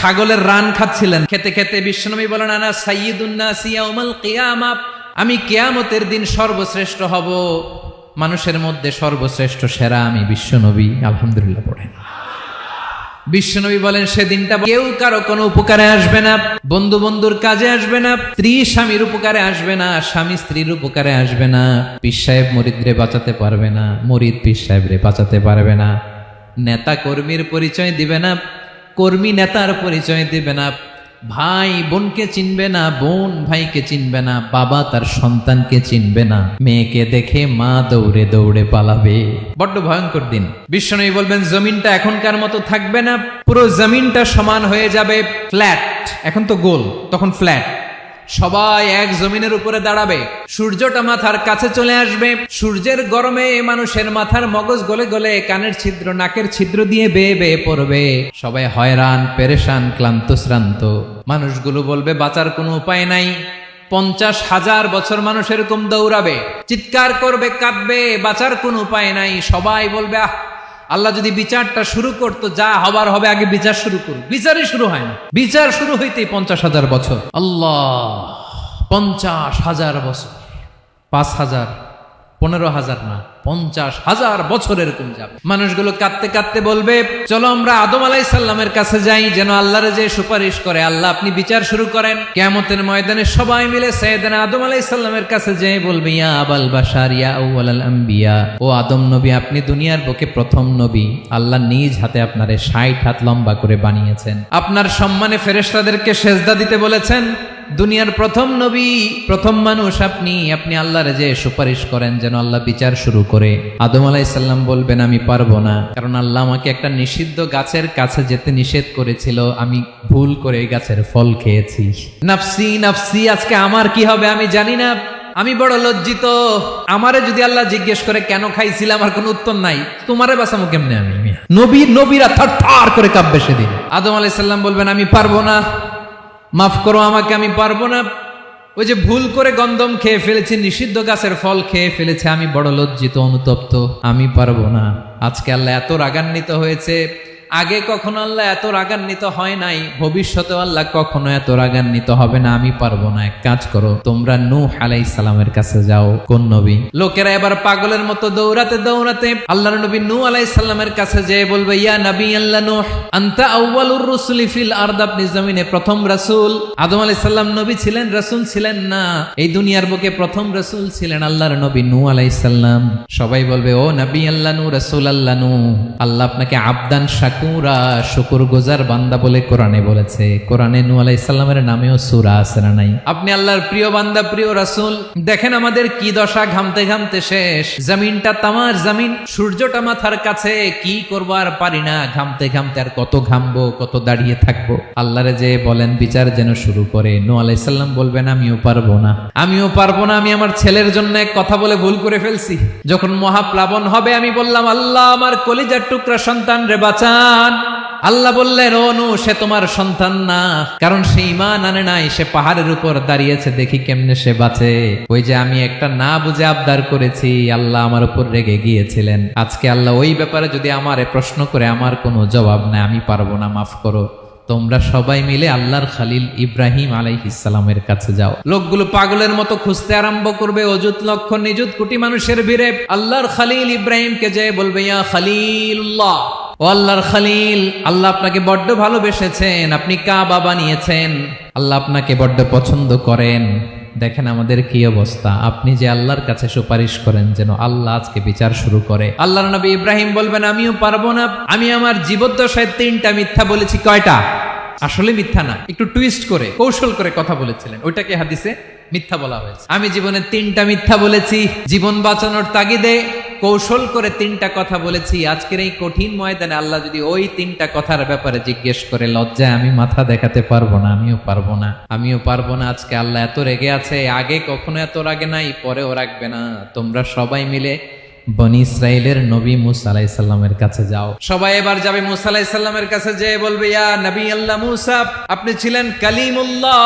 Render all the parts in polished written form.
ছাগলের রান খাচ্ছিলেন, খেতে খেতে বিশ্বনবী বলেন, আনা সাইয়্যিদুন নাসি ইয়াউমাল কিয়ামাহ, আমি কিয়ামতের দিন সর্বশ্রেষ্ঠ হব, মানুষের মধ্যে সর্বশ্রেষ্ঠ সেরা আমি বিশ্বনবী। আলহামদুলিল্লাহ পড়েন। বিশ্বনবী বলেন সেদিনটা কেউ কারো কোনো উপকারে আসবে না, বন্ধু বন্ধুর কাজে আসবে না, স্ত্রী স্বামীর উপকারে আসবে না, স্বামী স্ত্রীর উপকারে আসবে না, পীর সাহেব মুরিদরে বাঁচাতে পারবে না, মুরিদ পীর সাহেবরে বাঁচাতে পারবে না, নেতা কর্মীর পরিচয় দিবে না, কর্মী নেতার পরিচয় দিবে না, ভাই বোনকে চিনবে না, বোন ভাইকে চিনবে না, বাবা তার সন্তানকে চিনবে না, মেয়েকে দেখে মা দৌড়ে দৌড়ে পালাবে। বড্ড ভয়ঙ্কর দিন। বিশ্বনবী বলবেন জমিনটা এখনকার মতো থাকবে না, পুরো জমিনটা সমান হয়ে যাবে, ফ্ল্যাট। এখন তো গোল, তখন ফ্ল্যাট। সবাই এক জমিনের উপরে দাঁড়াবে, সূর্যটা মাথার কাছে চলে আসবে, সূর্যের গরমে মানুষের মাথার মগজ গলে গলে কানের ছিদ্র নাকের ছিদ্র দিয়ে বেয়ে বেয়ে পড়বে, সবাই হয়রান পেরেশান ক্লান্ত শ্রান্ত। মানুষগুলো বলবে বাঁচার কোনো উপায় নাই। 50,000 বছর মানুষ এরকম দৌড়াবে, চিৎকার করবে, কাঁদবে, বাঁচার কোনো উপায় নাই। সবাই বলবে আল্লাহ যদি বিচারটা শুরু করতো, যা হবার হবে, আগে বিচার শুরু করুক। বিচারই শুরু হয় না, বিচার শুরু হইতেই 50,000 বছর। আল্লাহ, 50,000 বছর, 5,000, 15,000 না, 50,000 বছর এরকম যাবে। মানুষগুলো কাঁদতে কাঁদতে বলবে চলো আমরা আদম আলাইহিস সালামের কাছে যাই, যেন আল্লাহর যে সুপারিশ করে, আল্লাহ আপনি বিচার শুরু করেন। কিয়ামতের ময়দানে সবাই মিলে সাইয়েদনা আদম আলাইহিস সালামের কাছে যেয়ে বলবে ইয়া আবাল বাশার ইয়া আউয়ালাল আম্বিয়া, ও আদম নবী, আপনি দুনিয়ার বুকে প্রথম নবী, আল্লাহ নিজ হাতে আপনারে 60 হাত লম্বা করে বানিয়েছেন, আপনার সম্মানে ফেরেশতাদেরকে সেজদা দিতে বলেছেন, দুনিয়ার প্রথম নবী, প্রথম মানুষ আপনি, আপনি আল্লাহর যে সুপারিশ করেন যেন আল্লাহ বিচার শুরু করে। আদম আলাইহিস সালাম বলবেন আমি পারবো না, কারণ আল্লাহ আমাকে একটা নিষিদ্ধ গাছের কাছে যেতে নিষেধ করেছিল, আমি ভুল করে এই গাছের ফল খেয়েছি। নাফসি নাফসি, আজকে আমার কি হবে আমি জানি না, আমি বড় লজ্জিত। আমারে যদি আল্লাহ জিজ্ঞেস করে কেন খাইছিলাম, আমার কোনো উত্তর নাই, তোমারে বাঁচাবো কেমনে আমি? নবীরা থার করে কাঁপবে সেদিন। আদম আলাইহিস সালাম বলবেন আমি পারবো না, মাফ করো আমাকে, আমি পারবো না, ওই যে ভুল করে গন্ধম খেয়ে ফেলেছি, নিষিদ্ধ গাছের ফল খেয়ে ফেলেছে, আমি বড় লজ্জিত অনুতপ্ত, আমি পারবো না। আজকে আল্লাহ এত রাগান্বিত হয়েছে, আগে কখনো আল্লাহ এত রাগান্বিত হয় নাই, ভবিষ্যতে আল্লাহ কখনো এত রাগান্বিত হবে না, আমি পারবো না। এক কাজ করো, তোমরা নূহ আলাইহিস সালামের কাছে যাও। কোন নবী? লোকেরা এবার পাগলের মতো দৌড়াতে দৌড়াতে আল্লাহর নবী নূহ আলাইহিস সালামের কাছে যেয়ে বলবে ইয়া নবী আল্লাহ নূহ, আনতা আউয়ালুর রুসুলি ফিল আরদ, আপনি জমিনে প্রথম রাসূল। আদম আলাইহিস সালাম নবী ছিলেন, রাসূল ছিলেন না, এই দুনিয়ার বুকে প্রথম রাসূল ছিলেন আল্লাহর নবী নূহ আলাইহিস সালাম। সবাই বলবে ও নবী আল্লাহ নূহ, রাসূল আল্লাহ নূহ, আল্লাহ আপনাকে আবদান শাকুরা, শুকর গুজার বান্দা বলে কোরআনে বলেছে। কোরআনে নূহ আলাইহিস সালামের নামেও সূরা আছে না নাই? আপনি আল্লাহর প্রিয় বান্দা, প্রিয় রাসূল। দেখেন আমাদের কি দশা, ঘামতে ঘামতে শেষ, জমিনটা তামার জমিন, সূর্যটা মাথার কাছে, কি করবো আর পারি না, ঘামতে ঘামতে আর কত ঘামবো, কত দাঁড়িয়ে থাকবো। আল্লাহরে যে বলেন বিচার যেন শুরু করে। নূহ আলাইহিস সালাম বলবেন আমিও পারবো না, আমিও পারবো না, আমি আমার ছেলের জন্য এক কথা বলে ভুল করে ফেলছি। যখন মহাপ্লাবন হবে আমি বললাম আল্লাহ আমার কলিজার টুকরা সন্তান রে বাঁচান। আল্লাহ বললেন ও নূহ, সে তোমার সন্তান না, কারণ সে ঈমান আনে নাই, সে পাহাড়ের উপর দাঁড়িয়েছে, দেখি কেমনে সে বাঁচে। ওই যে আমি একটা না বুঝে আবদার করেছি, আল্লাহ আমার উপর রেগে গিয়েছিলেন। আজকে আল্লাহ ওই ব্যাপারে যদি আমারে প্রশ্ন করে, আমার কোনো জবাব নাই, আমি পারবো না, মাফ করো। তোমরা সবাই মিলে আল্লাহর খালিল ইব্রাহিম আলাইহিস সালামের কাছে যাও। লোকগুলো পাগলের মতো খুঁজতে আরম্ভ করবে, অযুত লক্ষ নিযুত কোটি মানুষের ভিড়ে আল্লাহর খালিল ইব্রাহিমকে যেয়ে বলবে ইয়া খালিলুল্লাহ, ও আল্লাহর খালিল, আল্লাহ আপনাকে বড্ড ভালোবেসেছেন, আপনি কাবা বানিয়েছেন, আল্লাহ আপনাকে বড্ড পছন্দ করেন। দেখেন আমাদের কি অবস্থা, আপনি যে আল্লাহর কাছে সুপারিশ করেন যেন আল্লাহ আজকে বিচার শুরু করে। আল্লাহর নবী ইব্রাহিম বলবেন আমিও পারবো না, আমি আমার জীবদ্দশায় 3টা মিথ্যা বলেছি। কয়টা? আসলে মিথ্যা না, একটু টুইস্ট করে কৌশল করে কথা বলেছিলেন, ওইটাকে হাদিসে মিথ্যা বলা হয়েছে। আমি জীবনে 3টা মিথ্যা বলেছি, জীবন বাঁচানোর তাগিদে কৌশল করে 3টা কথা বলেছি। আজকের এই কঠিন ময়দানে আল্লাহ যদি ওই 3টা কথার ব্যাপারে জিজ্ঞেস করে, লজ্জায় আমি মাথা দেখাতে পারবো না, আমিও পারবো না, আমিও পারবো না। আজকে আল্লাহ এত রেগে আছে, আগে কখনো এত রাগে নাই, পরেও রাখবে না। তোমরা সবাই মিলে বনি ইসরাইলের নবী মুসা আলাইহিস সালামের কাছে যাও। সবাই এবার যাবে মুসা আলাইহিস সালামের কাছে, যেয়ে বলবে ইয়া নবী আল্লাহ মুসা, আপনি ছিলেন কালিমুল্লাহ,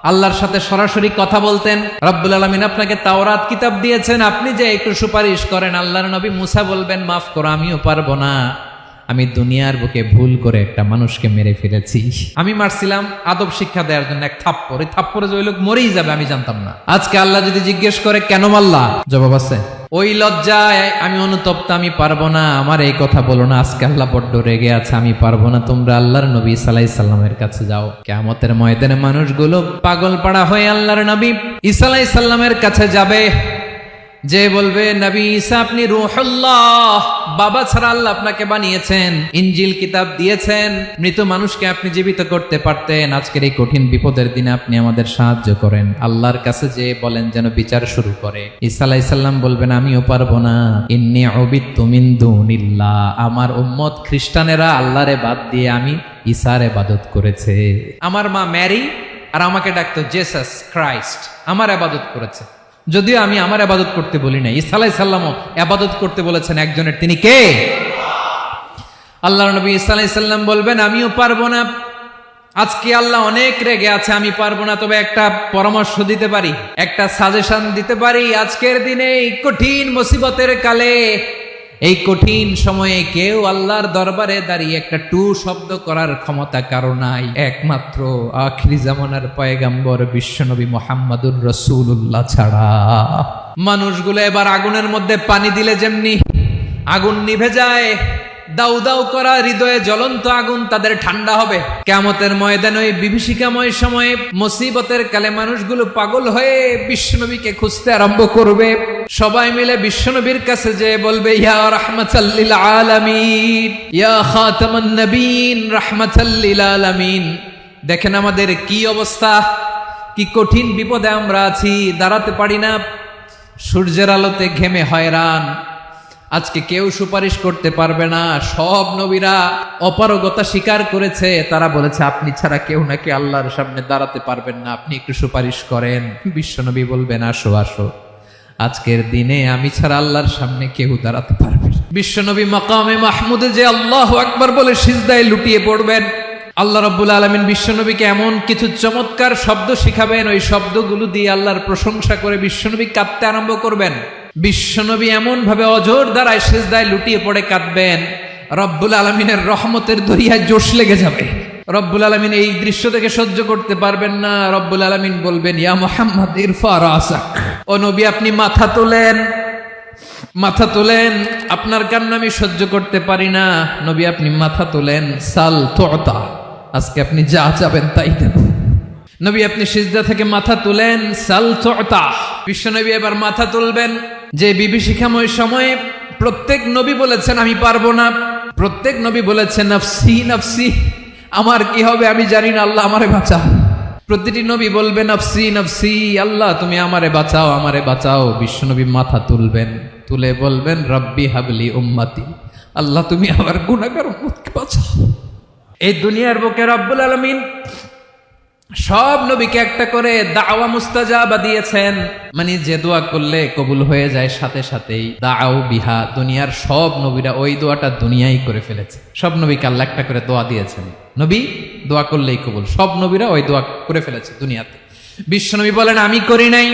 আল্লাহর সাথে সরাসরি কথা বলতেন, রব্বুল আলামিন আপনাকে তাওরাত কিতাব দিয়েছেন, আপনি যে একটু সুপারিশ করেন। আল্লাহর নবী মুসা বলবেন মাফ করো, আমিও পারবো না, আমি দুনিয়ার বুকে ভুল করে একটা মানুষকে মেরে ফেলেছি। আমি মারছিলাম আদব শিক্ষা দেওয়ার জন্য এক থাপ্পড়, এই থাপ্পড়ে যে ওই লোক মরেই যাবে আমি জানতাম না। আজকে আল্লাহ যদি জিজ্ঞেস করে কেন মারলা, জবাব আছে। ওই লজ্জায় আমি অনুতপ্ত, আমি পারবো না, আমার এই কথা বলো না। আজকে আল্লাহ বড্ড রেগে আছে, আমি পারবো না। তোমরা আল্লাহর নবী সাল্লাল্লাহু আলাইহি সাল্লামের কাছে যাও। কিয়ামতের ময়দানে মানুষগুলো পাগল পাড়া হয়ে আল্লাহর নবী ঈসা আলাইহিস সালামের কাছে যাবে, যে বলবে নবী ঈসা আপনি রূহুল্লাহ, বাবা ছাড়া আল্লাহ আপনাকে বানিয়েছেন, ইনজিল কিতাব দিয়েছেন, মৃত মানুষকে আপনি জীবিত করতে পারতেন। আজকের এই কঠিন বিপদের দিনে আপনি আমাদের সাহায্য করেন। আল্লাহর কাছে যে বলেন যেন বিচার শুরু করে। ঈসা আলাইহিস সালাম বলবেন আমিও পারবো না। ইন্নী উবিদতু মিন দুনিল্লাহ, আমার উম্মত খ্রিস্টানেরা আল্লাহরে বাদ দিয়ে আমি ঈসার ইবাদত করেছে। আমার মা ম্যারি আর আমাকে ডাকতো জেসাস ক্রাইস্ট, আমার ইবাদত করেছে। যদিও আমি আমার ইবাদত করতে বলি না, ঈসা আলাইহিস সালামও ইবাদত করতে বলেছেন একজনের, তিনি কে? আল্লাহর নবী ঈসা আলাইহিস সালাম বলবেন আমিও পারবো না। আজকে আল্লাহ অনেক রেগে আছে, আমি পারবো না। তবে একটা পরামর্শ দিতে পারি, একটা সাজেশন দিতে পারি। আজকের দিনে এই কঠিন মুসিবতের কালে, এই কঠিন সময়ে কেউ আল্লাহর দরবারে দাঁড়িয়ে একটা টু শব্দ করার ক্ষমতা কারো নাই, একমাত্র আখিরি জামানার পয়গাম্বর বিশ্বনবী মুহাম্মদুর রাসূলুল্লাহ ছাড়া। মানুষগুলো এবার আগুনের মধ্যে পানি দিলে যেমনি আগুন নিভে যায়, দাউ দাউ করা হৃদয়ে জ্বলন্ত আগুন তাদের ঠান্ডা হবে। কিয়ামতের ময়দানে ওই বিভীষিকাময় সময়ে মুসিবতের কালে মানুষগুলো পাগল হয়ে বিশ্বনবীকে খুঁজতে আরম্ভ করবে। সবাই মিলে বিশ্বনবীর কাছে যে বলবে ইয়া রাহমাতাল লিল আলামিন, ইয়া খাতামান নবীন, রাহমাতাল লিল আলামিন। দেখেন আমাদের কি অবস্থা, কি কঠিন বিপদে আমরা আছি, দাঁড়াতে পারি না, সূর্যের আলোতে ঘেমে হয়রান। আজকে কেউ সুপারিশ করতে পারবে না। সব নবীরা অপারগতা স্বীকার করেছে, তারা বলেছে আপনি ছাড়া কেউ নাকি আল্লাহর সামনে দাঁড়াতে পারবেন না, আপনি একটু সুপারিশ করেন। বিশ্বনবী বলবেন আসো আসো, আজকের দিনে আমি ছাড়া আল্লাহর সামনে কেউ দাঁড়াতে পারবে না। বিশ্বনবী মাকামে মাহমুদে যে আল্লাহু আকবার বলে সিজদায় লুটিয়ে পড়বেন। আল্লাহ রাব্বুল আলামিন বিশ্বনবীকে এমন কিছু চমৎকার শব্দ শিখাবেন, ওই শব্দগুলো দিয়ে আল্লাহর প্রশংসা করে বিশ্বনবী কাঁদতে আরম্ভ করবেন। বিশ্বনবী এমন ভাবে অজর দ্বারায় সিজদায় লুটিয়ে পড়ে কাঁদবেন, রব্বুল আলামিনের রহমতের দরিয়ায় জোশ লেগে যাবে। রব্বুল আলামিন এই দৃশ্য থেকে সহ্য করতে পারবেন না। রব্বুল আলামিন বলবেন ইয়া মুহাম্মদ ইরফা রাসাক, ও নবী আপনি মাথা তোলেন, মাথা তোলেন, আপনার কান্না আমি সহ্য করতে পারি না। নবী আপনি মাথা তোলেন, সাল তুতা, আজকে আপনি যা চাবেন তাই দেব। নবী আপনি সিজদা থেকে মাথা তুলেন, সাল তুতা। বিশ্বনবী এবার মাথা তুলবেন। যে বিভীষিকাময় সময়ে প্রত্যেক নবী বলেছেন আমি পারবো না, প্রত্যেক নবী বলেছেন নফসি নফসি, আমার কি হবে আমি জানি না, আল্লাহ আমারে বাঁচাও। প্রতিটি নবী বলবে নফসি নফসি, আল্লাহ তুমি আমারে বাঁচাও, আমারে বাঁচাও। বিশ্বনবী মাথা তুলবেন, তুলে বলবেন রব্বি হাবলি উম্মতি, আল্লাহ তুমি আমার গুনাহগার উম্মতকে বাঁচাও। এই দুনিয়ার বুকে রব্বুল আলামিন সব নবীকে একটা করে দাওয়া মুস্তাজাবা দিয়েছেন, মানে যে দোয়া করলে কবুল হয়ে যায় সাথে সাথেই। দাও বিহা, দুনিয়ার সব নবীরা ওই দোয়াটা দুনিয়ায় করে ফেলেছে। সব নবীকে আল্লাহ একটা করে দোয়া দিয়েছেন, নবী দোয়া করলেই কবুল। সব নবীরা ওই দোয়া করে ফেলেছে দুনিয়াতে। বিশ্বনবী বলেন আমি করি নাই।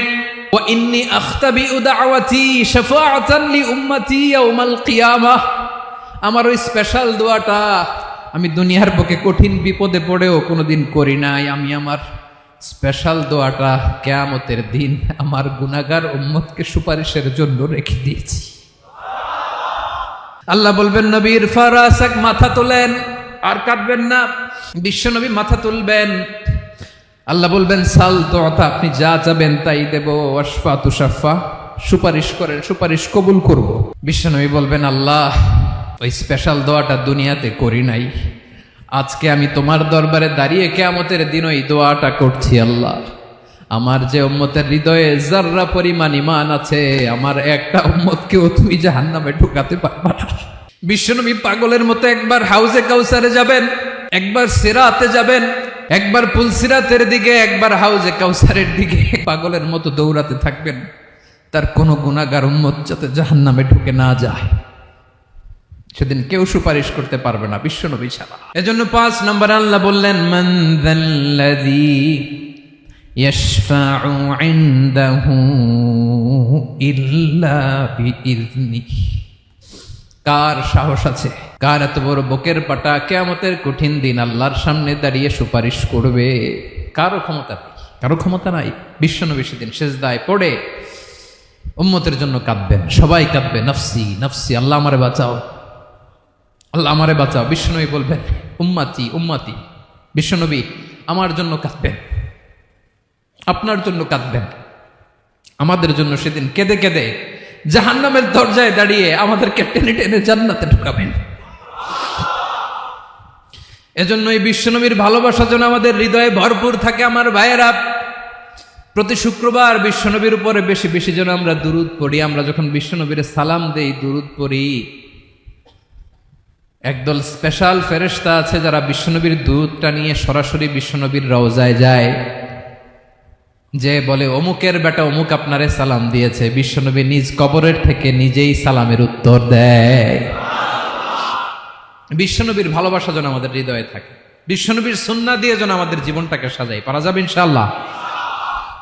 ওয়া ইন্নী আখতাবিউ দাওয়াতি শাফাআতান লি উম্মতি ইয়াউমাল কিয়ামাহ, আমার ওই স্পেশাল দোয়াটা আমি দুনিয়ার বুকে কঠিন বিপদে পড়েও কোনোদিন করি নাই। আমি আমার স্পেশাল দোয়াটা কিয়ামতের দিন আমার গুনাহগার উম্মতকে সুপারিশের জন্য রেখে দিয়েছি। আল্লাহ বলবেন নবীর ফারাসাক, মাথা তোলেন, আর কাঁদবেন না। বিশ্বনবী মাথা তুলবেন। আল্লাহ বলবেন সাল তুতা, আপনি যা চাবেন তাই দেব। ওয়াশফা তুশাফা, সুপারিশ করেন, সুপারিশ কবুল করব। বিশ্বনবী বলবেন আল্লাহ ওই স্পেশাল দোয়াটা দুনিয়াতে করি নাই, আজকে আমি তোমার দরবারে দাঁড়িয়ে কিয়ামতের দিন ওই দোয়াটা করছি। আল্লাহ আমার যে উম্মতের হৃদয়ে যাররা পরিমাণ ঈমান আছে, আমার একটা উম্মতকেও তুমি জাহান্নামে ঢুকাতে পারবা না। বিশ্বনবী পাগলের মতো একবার হাউজে কাউসারে যাবেন, একবার সিরাতে যাবেন, একবার পুলসিরাতের দিকে, একবার হাউজে কাউসারের দিকে পাগলের মতো দৌড়াতে থাকবেন, তার কোনো গুনাহগার উম্মত যাতে জাহান্নামে ঢুকে না যায়। সেদিন কেউ সুপারিশ করতে পারবে না বিশ্বনবী ছাড়া। এজন্য 5 নম্বর আল্লাহ বললেন মান যাল্লাযী ইয়াশফাউ ইনদাহু ইল্লা বিইযনিহি, কার সাহস আছে, কার এত বড় বুকের পাটা কিয়ামতের কঠিন দিন আল্লাহর সামনে দাঁড়িয়ে সুপারিশ করবে? কারো ক্ষমতা নেই, কারো ক্ষমতা নাই। বিশ্বনবী সেদিন সেজদায় পড়ে উম্মতের জন্য কাঁদবেন, সবাই কাঁদবে, নফসি নফসি, আল্লাহ আমারে বাঁচাও, আল্লাহ আমারে বাঁচাও। বিশ্বনবী বলবেন উম্মাতি উম্মাতি। বিশ্বনবী আমার জন্য কাঁদবেন, আপনার জন্য কাঁদবেন, আমাদের জন্য সেদিন কেঁদে কেঁদে জাহান্নামের দরজায় দাঁড়িয়ে আমাদেরকে টেনে টেনে জান্নাতে ঢুকাবেন। এজন্যই বিশ্বনবীর ভালোবাসা যেন আমাদের হৃদয়ে ভরপুর থাকে। আমার ভাইয়েরা, প্রতি শুক্রবার বিশ্বনবীর উপরে বেশি বেশি যেন আমরা দুরূদ পড়ি। আমরা যখন বিশ্বনবীর সালাম দেই, দুরূদ পড়ি, একদল স্পেশাল ফেরেশতা আছে যারা বিশ্বনবীর দুরূদটা নিয়ে সরাসরি বিশ্বনবীর রওজায় যায়, যে বলে অমুকের বেটা অমুক আপনারে সালাম দিয়েছে। বিশ্বনবী নিজ কবরের থেকে নিজেই সালামের উত্তর দেয়। বিশ্বনবীর ভালোবাসা যেন আমাদের হৃদয়ে থাকে, বিশ্বনবীর সুন্নাহ দিয়ে যেন আমাদের জীবনটাকে সাজাই। পারা যাবে ইনশাআল্লাহ?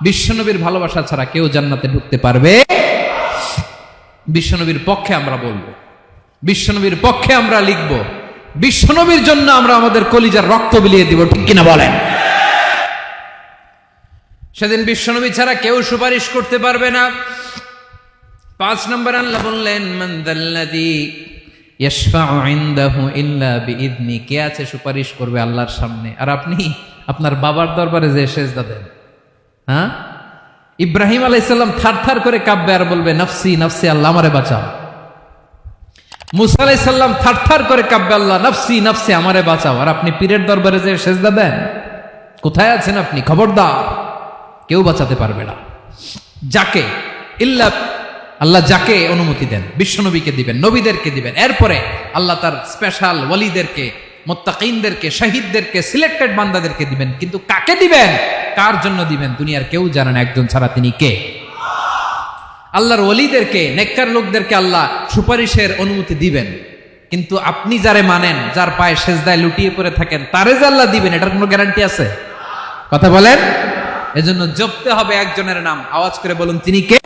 বিশ্বনবীর ভালোবাসা ছাড়া কেউ জান্নাতে ঢুকতে পারবে? বিশ্বনবীর পক্ষে আমরা বলবো, বিশ্বনবীর পক্ষে আমরা লিখব, বিশ্বনবীর জন্য আমরা আমাদের কলিজার রক্ত বিলিয়ে দিব, ঠিক কিনা বলেন? সেদিন বিশ্বনবী ছাড়া কেউ সুপারিশ করতে পারবে না। 5 নম্বর আল্লাহ বললেন মান যাল্লাযী ইয়াশফাউ ইনদাহু ইল্লা বিইذনি, কে আছে সুপারিশ করবে আল্লাহর সামনে? আর আপনি আপনার বাবার দরবারে যে সেজদা দেন, হ্যাঁ, ইব্রাহিম আলাইহিস সালাম থারথার করে কাঁপবে আর বলবে নফসি নফসি, আল্লাহ আমারে বাঁচাও। মুসা আলাইহিস সালাম থারথার করে কাঁপবে, আল্লাহ নফসি নফসি, আমারে বাঁচাও। আর আপনি পীরের দরবারে যে সেজদা দেন, কোথায় আছেন আপনি? খবরদার, কেউ বাঁচাতে পারবে না। যাকে ইল্লা আল্লাহ যাকে অনুমতি দেন, বিশ্বনবীকে দিবেন, নবীদেরকে দিবেন, এরপরে আল্লাহ তার স্পেশাল ওয়ালিদেরকে, মুত্তাকিনদেরকে, শহীদদেরকে, সিলেক্টেড বান্দাদেরকে দিবেন। কিন্তু কাকে দিবেন, কার জন্য দিবেন, দুনিয়ার কেউ জানে না, একজন ছাড়া, তিনি কে? আল্লাহর ওয়ালিদেরকে, নেককার লোকদেরকে আল্লাহ সুপারিশের অনুমতি দিবেন। কিন্তু আপনি যারে মানেন, যার পায়ে সেজদায় লুটিয়ে পড়ে থাকেন, তারে যে আল্লাহ দিবেন, এটার কোনো গ্যারান্টি আছে? কথা বলেন। এজন্য জপতে হবে একজনের নাম, আওয়াজ করে বলুন, তিনি কে?